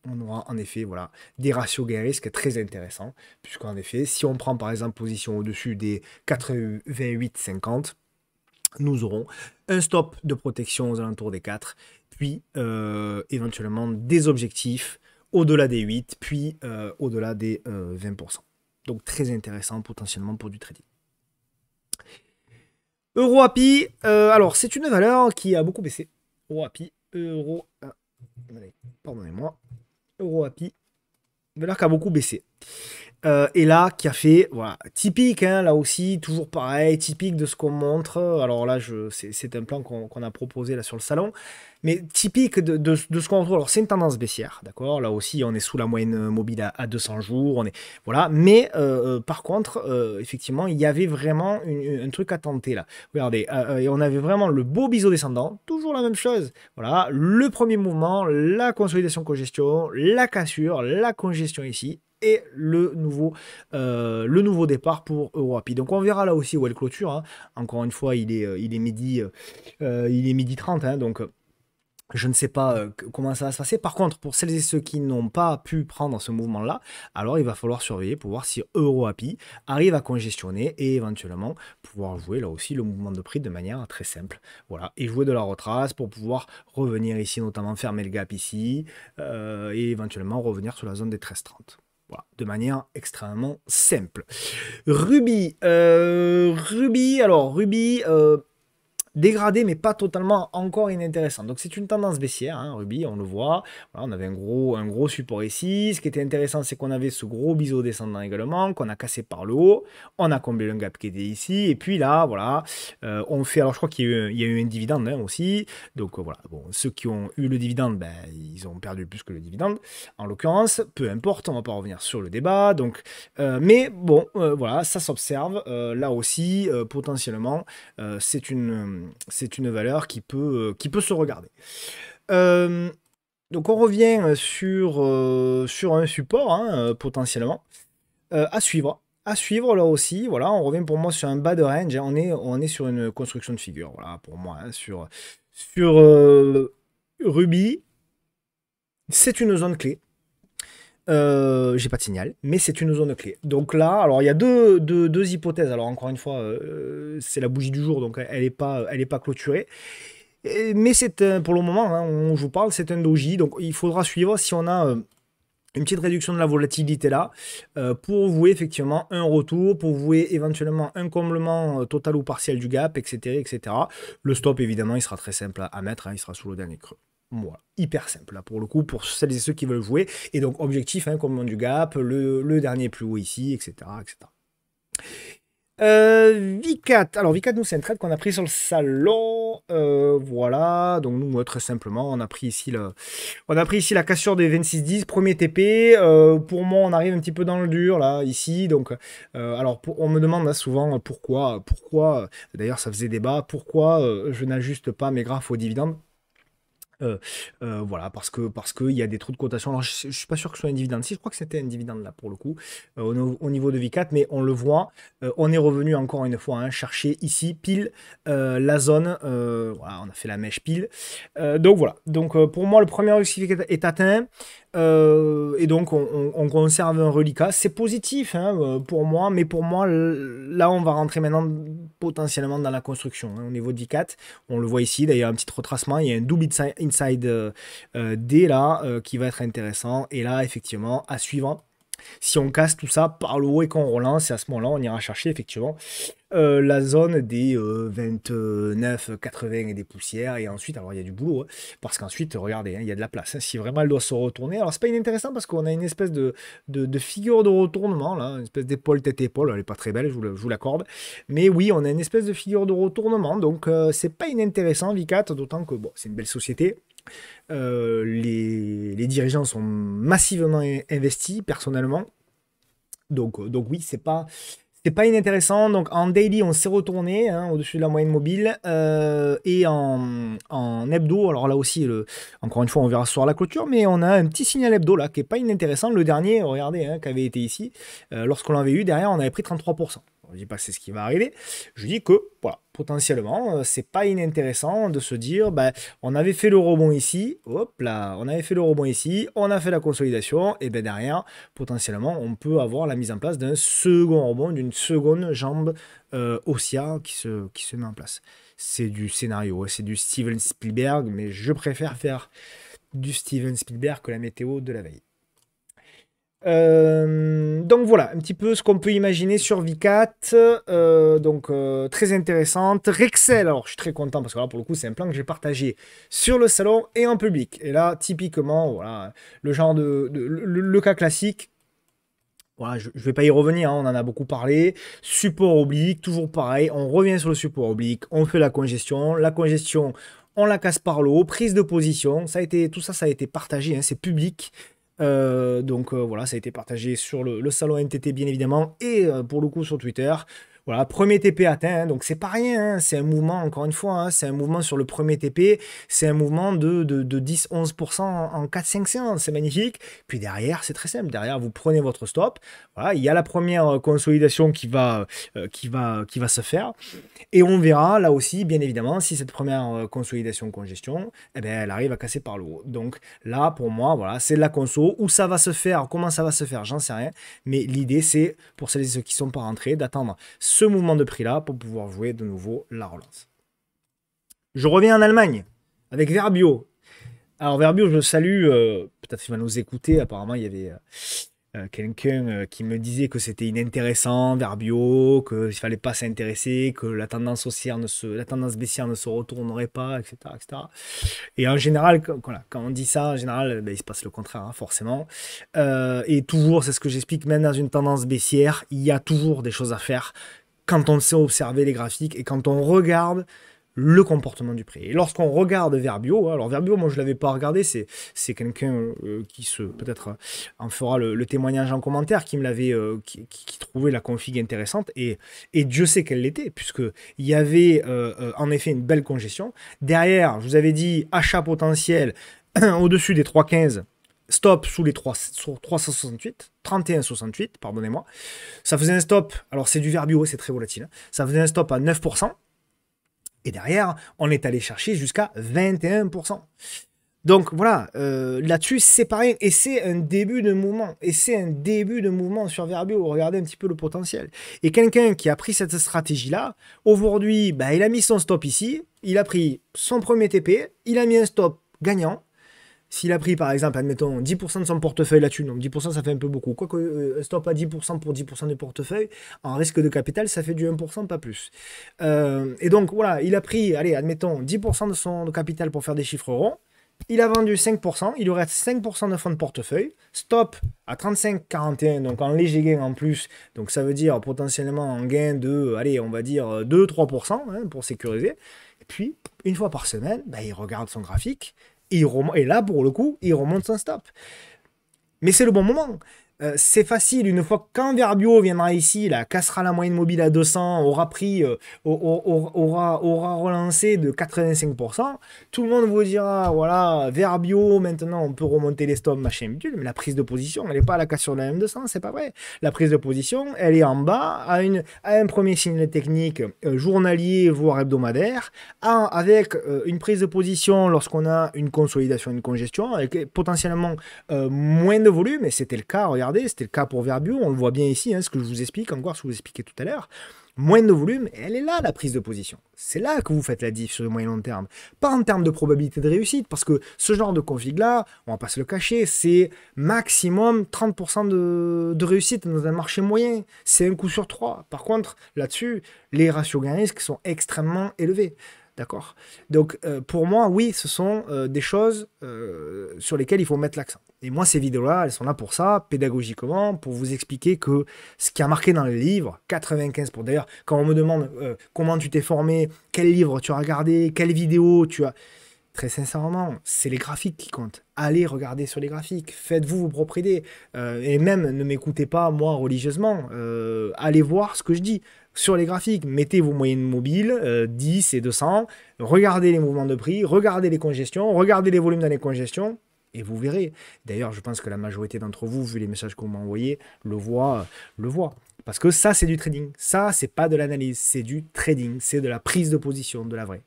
voilà, des ratios gain-risque très intéressants, puisqu'en effet, si on prend par exemple position au-dessus des 88,50, nous aurons un stop de protection aux alentours des 4, puis éventuellement des objectifs au-delà des 8, puis au-delà des 20%. Donc très intéressant potentiellement pour du trading. EuroAPI, alors c'est une valeur qui a beaucoup baissé. EuroAPI, pardonnez-moi, EuroAPI, valeur qui a beaucoup baissé. Et là, qui a fait, voilà, typique, hein, là aussi, toujours pareil, typique de ce qu'on montre. Alors là, c'est un plan qu'on a proposé là sur le salon, mais typique de ce qu'on retrouve. Alors c'est une tendance baissière, d'accord. Là aussi, on est sous la moyenne mobile à 200 jours, on est, voilà. Mais par contre, effectivement, il y avait vraiment un truc à tenter là. Regardez, et on avait vraiment le beau biseau descendant, toujours la même chose. Voilà, le premier mouvement, la consolidation congestion, la cassure, la congestion ici. Et le nouveau départ pour EuroAPI. Donc on verra là aussi où elle clôture. Hein. Encore une fois, il est midi 30. Hein, donc je ne sais pas comment ça va se passer. Par contre, pour celles et ceux qui n'ont pas pu prendre ce mouvement-là, alors il va falloir surveiller pour voir si EuroAPI arrive à congestionner et éventuellement pouvoir jouer là aussi le mouvement de prix de manière très simple. Voilà, et jouer de la retrace pour pouvoir revenir ici, notamment fermer le gap ici et éventuellement revenir sur la zone des 13,30. Voilà, de manière extrêmement simple. Ruby, dégradé, mais pas totalement encore inintéressant. Donc c'est une tendance baissière, hein, Ruby, on le voit. Voilà, on avait un gros support ici. Ce qui était intéressant, c'est qu'on avait ce gros biseau descendant également, qu'on a cassé par le haut. On a comblé le gap qui était ici. Et puis là, voilà, on fait. Alors je crois il y a eu un dividende hein, aussi. Donc voilà, bon, ceux qui ont eu le dividende, ben, ils ont perdu plus que le dividende. En l'occurrence, peu importe, on va pas revenir sur le débat. Donc, mais bon, voilà, ça s'observe. Là aussi, potentiellement, c'est une valeur qui peut se regarder. Euh, donc on revient sur un support hein, potentiellement à suivre. À suivre là aussi, voilà, on revient pour moi sur un bas de range, hein, on est sur une construction de figure, voilà, pour moi, hein, sur Ruby, c'est une zone clé. J'ai pas de signal, mais c'est une zone clé. Donc là, alors il y a deux hypothèses. Alors encore une fois, c'est la bougie du jour, donc elle est pas clôturée. Mais c'est pour le moment, hein, je vous parle, c'est un doji, donc il faudra suivre si on a une petite réduction de la volatilité là, pour vouer effectivement un retour, pour vouer éventuellement un comblement total ou partiel du gap, etc., etc. Le stop, évidemment, il sera très simple à mettre, hein, il sera sous le dernier creux. Voilà, hyper simple là pour le coup, pour celles et ceux qui veulent jouer. Et donc, objectif, hein, comblement du gap, le dernier plus haut ici, etc., etc. V4. Alors V4, nous, c'est un trade qu'on a pris sur le salon. Voilà. Donc nous, très simplement, on a pris ici la cassure des 26-10, premier TP. Pour moi, on arrive un petit peu dans le dur, là, ici. Donc, alors, on me demande là, souvent pourquoi, d'ailleurs, ça faisait débat, pourquoi je n'ajuste pas mes graphes au dividende. Voilà, parce que il y a des trous de cotation. Alors, je suis pas sûr que ce soit un dividende. Si, je crois que c'était un dividende là pour le coup, au niveau de V4, mais on le voit, on est revenu encore une fois hein, chercher ici pile la zone. Voilà, on a fait la mèche pile. Donc voilà. Donc pour moi, le premier objectif est atteint. Et donc on conserve un reliquat. C'est positif hein, pour moi, mais pour moi, là, on va rentrer maintenant potentiellement dans la construction hein, au niveau de V4. On le voit ici, d'ailleurs, un petit retracement. Il y a un double inside D là qui va être intéressant. Et là, effectivement, à suivre. Si on casse tout ça par le haut et qu'on relance, et à ce moment-là, on ira chercher effectivement la zone des 29, 80 et des poussières. Et ensuite, alors il y a du boulot, hein, parce qu'ensuite, regardez, hein, il y a de la place. Hein, si vraiment elle doit se retourner, alors c'est pas inintéressant parce qu'on a une espèce de figure de retournement, là, une espèce d'épaule, tête-épaule. Elle est pas très belle, je vous l'accorde. Mais oui, on a une espèce de figure de retournement, donc c'est pas inintéressant, V4, d'autant que bon, c'est une belle société. Les dirigeants sont massivement investis personnellement. Donc oui, c'est pas inintéressant. Donc en daily, on s'est retourné hein, au-dessus de la moyenne mobile. Et en hebdo, alors là aussi, encore une fois, on verra ce soir la clôture, mais on a un petit signal hebdo là qui est pas inintéressant. Le dernier, regardez, hein, qui avait été ici, lorsqu'on l'avait eu, derrière, on avait pris 33%. Je ne dis pas que c'est ce qui va arriver. Je dis que, voilà, potentiellement, c'est pas inintéressant de se dire, ben, on avait fait le rebond ici, hop là, on avait fait le rebond ici, on a fait la consolidation, et ben derrière, potentiellement, on peut avoir la mise en place d'un second rebond, d'une seconde jambe haussière qui se met en place. C'est du scénario, c'est du Steven Spielberg, mais je préfère faire du Steven Spielberg que la météo de la veille. Donc voilà, un petit peu ce qu'on peut imaginer sur V4. Donc très intéressante. Rexel, alors je suis très content parce que là pour le coup c'est un plan que j'ai partagé sur le salon et en public. Et là typiquement, voilà, le genre le cas classique. Voilà, je ne vais pas y revenir, hein, on en a beaucoup parlé. Support oblique, toujours pareil, on revient sur le support oblique, on fait la congestion. La congestion, on la casse par le haut, prise de position. Tout ça, ça a été partagé, hein, c'est public. Donc voilà, ça a été partagé sur le salon NTT bien évidemment et pour le coup sur Twitter. Voilà, premier TP atteint, hein, donc c'est pas rien, hein, c'est un mouvement, encore une fois, hein, c'est un mouvement sur le premier TP, c'est un mouvement de 10-11% en 4-5 séances, c'est magnifique. Puis derrière, c'est très simple, derrière vous prenez votre stop, voilà, il y a la première consolidation qui va se faire, et on verra là aussi, bien évidemment, si cette première consolidation congestion, eh ben, elle arrive à casser par le haut. Donc là, pour moi, voilà, c'est de la conso. Où ça va se faire, comment ça va se faire, j'en sais rien. Mais l'idée, c'est, pour celles et ceux qui ne sont pas rentrés, d'attendre ce mouvement de prix-là pour pouvoir jouer de nouveau la relance. Je reviens en Allemagne avec Verbio. Alors Verbio, je le salue, peut-être qu'il va nous écouter, apparemment il y avait quelqu'un qui me disait que c'était inintéressant, Verbio, qu'il fallait pas s'intéresser, que la tendance haussière la tendance baissière ne se retournerait pas, etc., etc. Et en général, voilà, quand on dit ça, en général, ben, il se passe le contraire, hein, forcément. Et toujours, c'est ce que j'explique, même dans une tendance baissière, il y a toujours des choses à faire quand on sait observer les graphiques et quand on regarde le comportement du prix. Et lorsqu'on regarde Verbio, alors Verbio, moi je ne l'avais pas regardé, c'est quelqu'un qui peut-être en fera le témoignage en commentaire, qui me l'avait, qui trouvait la config intéressante, et Dieu sait qu'elle l'était, puisqu'il y avait en effet une belle congestion. Derrière, je vous avais dit achat potentiel au-dessus des 3,15, stop sous les 368, 31,68, pardonnez-moi. Ça faisait un stop, alors c'est du Verbio, c'est très volatile, hein. Ça faisait un stop à 9%. Et derrière, on est allé chercher jusqu'à 21%. Donc voilà, là-dessus, c'est pareil. Et c'est un début de mouvement. Et c'est un début de mouvement sur Verbio. Regardez un petit peu le potentiel. Et quelqu'un qui a pris cette stratégie-là, aujourd'hui, bah, il a mis son stop ici. Il a pris son premier TP. Il a mis un stop gagnant. S'il a pris, par exemple, admettons, 10% de son portefeuille là-dessus, donc 10% ça fait un peu beaucoup. Quoique, un stop à 10% pour 10% de portefeuille, en risque de capital, ça fait du 1%, pas plus. Et donc, voilà, il a pris, allez, admettons, 10% de son capital pour faire des chiffres ronds. Il a vendu 5%, il lui reste 5% de fonds de portefeuille. Stop à 35,41, donc en léger gain en plus. Donc ça veut dire potentiellement un gain de, allez, on va dire 2-3%, hein, pour sécuriser. Et puis, une fois par semaine, bah, il regarde son graphique. Et là, pour le coup, il remonte son stop. Mais c'est le bon moment. C'est facile, une fois quand Verbio viendra ici, là, cassera la moyenne mobile à 200, aura pris, aura relancé de 85%, tout le monde vous dira, voilà, Verbio, maintenant on peut remonter les stops, machin, mais la prise de position, elle n'est pas à la cassure de la M200, c'est pas vrai. La prise de position, elle est en bas, à un premier signal technique journalier, voire hebdomadaire, avec une prise de position lorsqu'on a une consolidation, une congestion, avec potentiellement moins de volume, et c'était le cas, regardez, c'était le cas pour Verbio, on le voit bien ici, hein, ce que je vous explique, encore ce que je vous expliquais tout à l'heure. Moins de volume, et elle est là, la prise de position. C'est là que vous faites la diff sur le moyen long terme. Pas en termes de probabilité de réussite, parce que ce genre de config-là, on va pas se le cacher, c'est maximum 30% de réussite dans un marché moyen. C'est un coup sur 3. Par contre, là-dessus, les ratios gain-risque sont extrêmement élevés. D'accord? Donc, pour moi, oui, ce sont des choses sur lesquelles il faut mettre l'accent. Et moi, ces vidéos-là, elles sont là pour ça, pédagogiquement, pour vous expliquer que ce qui a marqué dans les livres, 95 pour... D'ailleurs, quand on me demande comment tu t'es formé, quel livre tu as regardé, quelle vidéo tu as... Très sincèrement, c'est les graphiques qui comptent. Allez regarder sur les graphiques, faites-vous vos propres idées. Et même, ne m'écoutez pas, moi, religieusement. Allez voir ce que je dis sur les graphiques. Mettez vos moyennes mobiles, 10 et 200. Regardez les mouvements de prix, regardez les congestions, regardez les volumes dans les congestions. Et vous verrez. D'ailleurs, je pense que la majorité d'entre vous, vu les messages qu'on m'a envoyés, le voit. Parce que ça, c'est du trading. Ça, c'est pas de l'analyse, c'est du trading. C'est de la prise de position, de la vraie.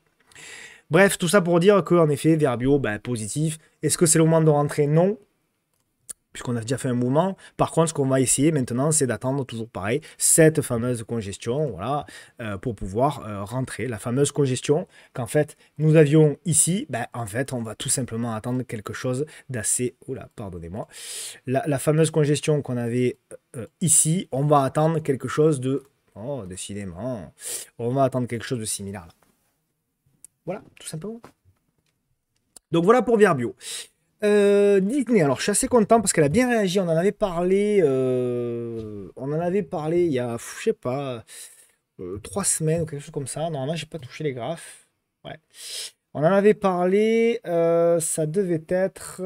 Bref, tout ça pour dire qu'en effet, Verbio, ben, positif. Est-ce que c'est le moment de rentrer? Non, puisqu'on a déjà fait un mouvement. Par contre, ce qu'on va essayer maintenant, c'est d'attendre toujours pareil, cette fameuse congestion, voilà, pour pouvoir rentrer. La fameuse congestion qu'en fait, nous avions ici, ben, en fait, on va tout simplement attendre quelque chose d'assez... Oula, pardonnez-moi. La fameuse congestion qu'on avait ici, on va attendre quelque chose de... Oh, décidément. On va attendre quelque chose de similaire là. Voilà, tout simplement. Donc voilà pour Verbio. Disney, alors je suis assez content parce qu'elle a bien réagi. On en avait parlé, il y a, je sais pas, 3 semaines ou quelque chose comme ça. Normalement, j'ai pas touché les graphes. Ouais. On en avait parlé, ça devait être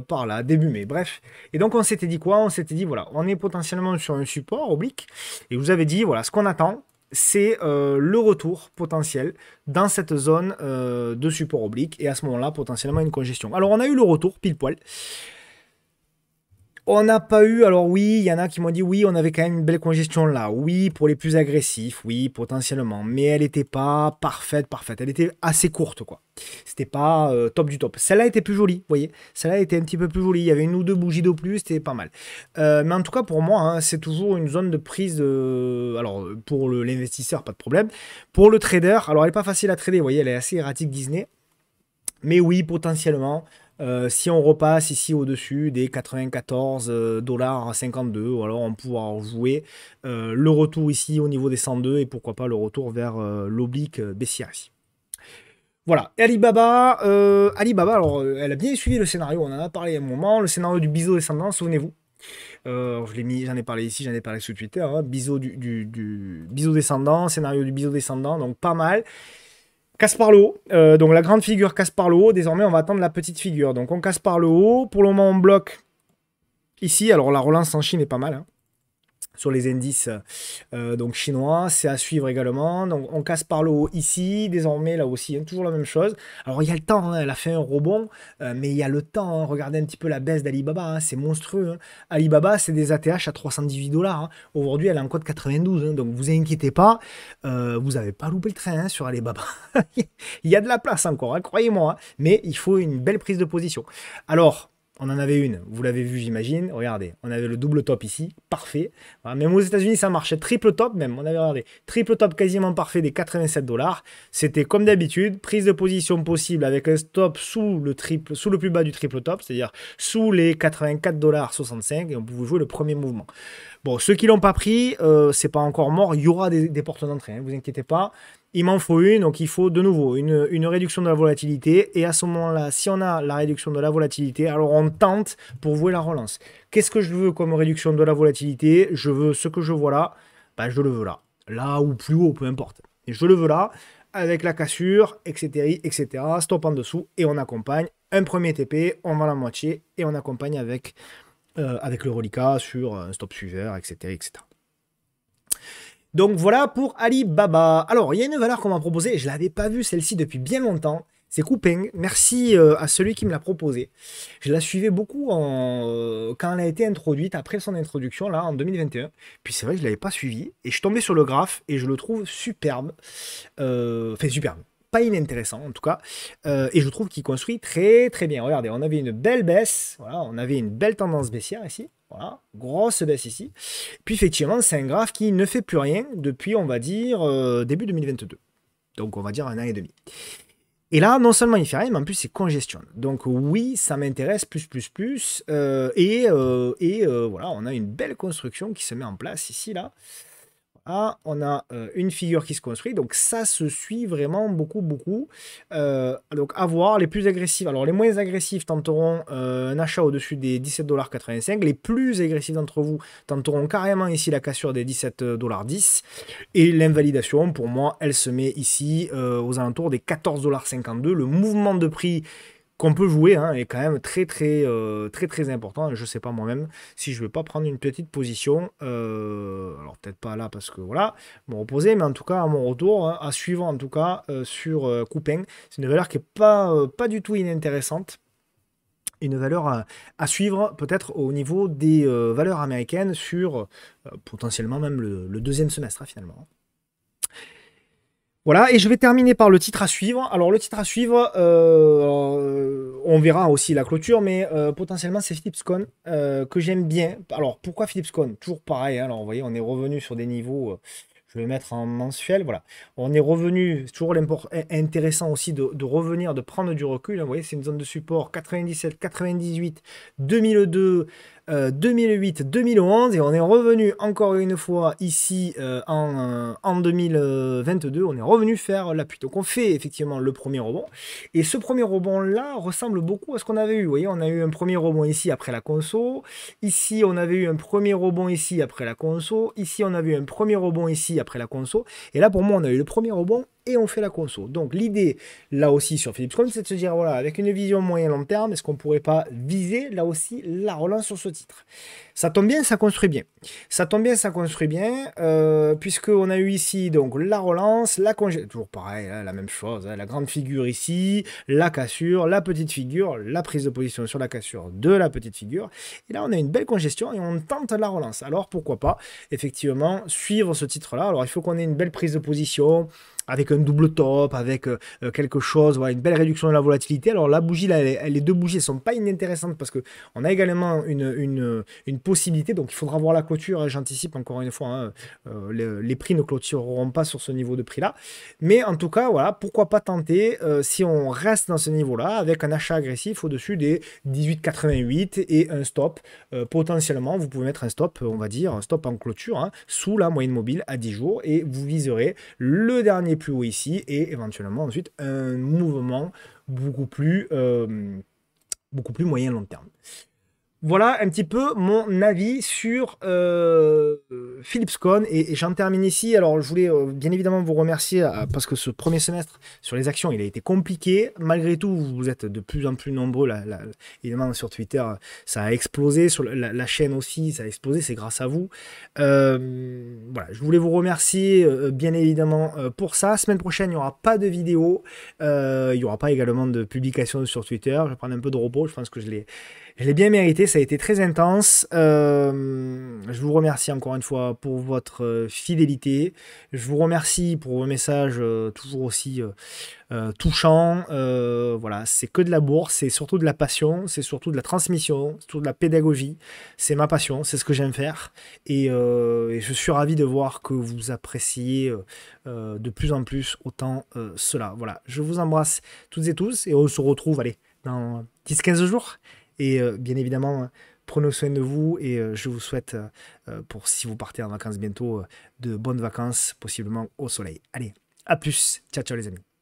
par là, début mai. Bref. Et donc on s'était dit quoi? On s'était dit, voilà, on est potentiellement sur un support oblique. Et vous avez dit, voilà, ce qu'on attend, c'est le retour potentiel dans cette zone de support oblique et à ce moment-là potentiellement une congestion. Alors on a eu le retour pile poil. On n'a pas eu, alors oui, il y en a qui m'ont dit oui, on avait quand même une belle congestion là. Oui, pour les plus agressifs, oui, potentiellement. Mais elle n'était pas parfaite. Elle était assez courte, quoi. C'était pas top du top. Celle-là était plus jolie, vous voyez. Celle-là était un petit peu plus jolie. Il y avait une ou deux bougies de plus, c'était pas mal. Mais en tout cas, pour moi, hein, c'est toujours une zone de prise. Alors, pour l'investisseur, pas de problème. Pour le trader, alors elle n'est pas facile à trader, vous voyez, elle est assez erratique Disney. Mais oui, potentiellement, Si on repasse ici au-dessus des 94,52 $, alors on pourra jouer le retour ici au niveau des 102 et pourquoi pas le retour vers l'oblique baissière ici. Voilà, et Alibaba, alors elle a bien suivi le scénario, on en a parlé à un moment, le scénario du biseau descendant, souvenez-vous. J'en ai parlé ici, j'en ai parlé sur Twitter, hein, biseau du biseau descendant, scénario du biseau descendant, donc pas mal. Casse par le haut, donc la grande figure casse par le haut, désormais on va attendre la petite figure, donc on casse par le haut, pour le moment on bloque ici, alors la relance en Chine est pas mal, hein, sur les indices donc chinois, c'est à suivre également. Donc on casse par le haut ici, désormais là aussi, hein, toujours la même chose. Alors il y a le temps, hein, elle a fait un rebond, mais il y a le temps. Hein. Regardez un petit peu la baisse d'Alibaba, hein, c'est monstrueux. Hein. Alibaba, c'est des ATH à 318 $. Hein. Aujourd'hui, elle est en code 92, hein, donc vous inquiétez pas, vous n'avez pas loupé le train hein, sur Alibaba. Il y a de la place encore, hein, croyez-moi, hein, mais il faut une belle prise de position. Alors, on en avait une, vous l'avez vu j'imagine, regardez, on avait le double top ici, parfait, voilà, même aux États-Unis ça marchait, triple top même, on avait regardé, triple top quasiment parfait des 87 $, c'était comme d'habitude, prise de position possible avec un stop sous le plus bas du triple top, c'est-à-dire sous les 84,65 $, et on pouvait jouer le premier mouvement. Bon, ceux qui l'ont pas pris, c'est pas encore mort, il y aura des portes d'entrée, hein, vous inquiétez pas. Il m'en faut une, donc il faut de nouveau une réduction de la volatilité. Et à ce moment-là, si on a la réduction de la volatilité, alors on tente pour jouer la relance. Qu'est-ce que je veux comme réduction de la volatilité? Je veux ce que je vois là, ben je le veux là. Là ou plus haut, peu importe. Et je le veux là, avec la cassure, etc., etc. Stop en dessous et on accompagne. Un premier TP, on vend la moitié et on accompagne avec le reliquat sur un stop suiveur, etc., etc. Donc voilà pour Alibaba. Alors, il y a une valeur qu'on m'a proposée, et je ne l'avais pas vue celle-ci depuis bien longtemps. C'est Coupang. Merci à celui qui me l'a proposé. Je la suivais beaucoup quand elle a été introduite, après son introduction, là, en 2021. Puis c'est vrai que je ne l'avais pas suivi. Et je suis tombé sur le graphe et je le trouve superbe. Enfin, superbe. Pas inintéressant en tout cas. Et je trouve qu'il construit très très bien. Regardez, on avait une belle baisse. Voilà, on avait une belle tendance baissière ici. Voilà, grosse baisse ici. Puis effectivement, c'est un graphe qui ne fait plus rien depuis, on va dire, début 2022. Donc on va dire un an et demi. Et là, non seulement il fait rien, mais en plus il congestionne. Donc oui, ça m'intéresse plus. Voilà, on a une belle construction qui se met en place ici, là. Ah, on a une figure qui se construit, donc ça se suit vraiment beaucoup. Donc à voir, les plus agressifs, alors les moins agressifs tenteront un achat au-dessus des 17,85 $, les plus agressifs d'entre vous tenteront carrément ici la cassure des 17,10 $, et l'invalidation, pour moi, elle se met ici aux alentours des 14,52 $. Le mouvement de prix qu'on peut jouer hein, est quand même très important. Je ne sais pas moi-même si je ne vais pas prendre une petite position. Alors peut-être pas là parce que voilà, me reposer, mais en tout cas à mon retour, hein, à suivre en tout cas sur Coupang. C'est une valeur qui n'est pas du tout inintéressante. Une valeur à suivre peut-être au niveau des valeurs américaines sur potentiellement même le deuxième semestre hein, finalement. Voilà, et je vais terminer par le titre à suivre. Alors le titre à suivre, on verra aussi la clôture, mais potentiellement c'est Philipscon que j'aime bien. Alors pourquoi Philipscon? Toujours pareil, hein, alors vous voyez, on est revenu sur des niveaux, je vais mettre en mensuel, voilà. On est revenu, c'est toujours intéressant aussi de revenir, de prendre du recul. Hein, vous voyez, c'est une zone de support 97, 98, 2002, 2008, 2011 et on est revenu encore une fois ici en 2022, on est revenu faire l'appui. Donc on fait effectivement le premier rebond et ce premier rebond là ressemble beaucoup à ce qu'on avait eu. Vous voyez, on a eu un premier rebond ici après la conso, ici on avait eu un premier rebond ici après la conso, ici on avait eu un premier rebond ici après la conso et là pour moi on a eu le premier rebond et on fait la conso. Donc l'idée là aussi sur Philipscon, c'est de se dire voilà, avec une vision moyen long terme, est-ce qu'on pourrait pas viser là aussi la relance sur ce titre? Ça tombe bien, ça construit bien. Ça tombe bien, ça construit bien, puisqu'on a eu ici donc la relance, la congé, toujours pareil, hein, la même chose, hein, la grande figure ici, la cassure, la petite figure, la prise de position sur la cassure de la petite figure. Et là on a une belle congestion et on tente la relance. Alors pourquoi pas effectivement suivre ce titre-là. Alors il faut qu'on ait une belle prise de position. avec un double top, avec quelque chose, voilà, une belle réduction de la volatilité. Alors la bougie, là, les deux bougies ne sont pas inintéressantes parce qu'on a également une possibilité, donc il faudra voir la clôture, hein, j'anticipe encore une fois, hein, les prix ne clôtureront pas sur ce niveau de prix-là. Mais en tout cas, voilà, pourquoi pas tenter si on reste dans ce niveau-là avec un achat agressif au-dessus des 18,88 et un stop. Potentiellement, vous pouvez mettre un stop, on va dire, un stop en clôture, hein, sous la moyenne mobile à 10 jours et vous viserez le dernier plus haut ici et éventuellement ensuite un mouvement beaucoup plus moyen long terme. Voilà un petit peu mon avis sur Philipscon et j'en termine ici. Alors je voulais bien évidemment vous remercier parce que ce premier semestre sur les actions il a été compliqué. Malgré tout vous êtes de plus en plus nombreux. Évidemment sur Twitter ça a explosé, sur la chaîne aussi ça a explosé, c'est grâce à vous. Voilà, je voulais vous remercier bien évidemment pour ça. Semaine prochaine il n'y aura pas de vidéo, il n'y aura pas également de publication sur Twitter. Je vais prendre un peu de repos, je pense que je l'ai bien mérité, ça a été très intense. Je vous remercie encore une fois pour votre fidélité. Je vous remercie pour vos messages toujours aussi touchants. Voilà, c'est que de la bourse, c'est surtout de la passion, c'est surtout de la transmission, c'est surtout de la pédagogie. C'est ma passion, c'est ce que j'aime faire. Et je suis ravi de voir que vous appréciez de plus en plus autant cela. Voilà, je vous embrasse toutes et tous et on se retrouve, allez, dans 10-15 jours. Et bien évidemment, prenez soin de vous et je vous souhaite, pour si vous partez en vacances bientôt, de bonnes vacances, possiblement au soleil. Allez, à plus. Ciao, ciao les amis.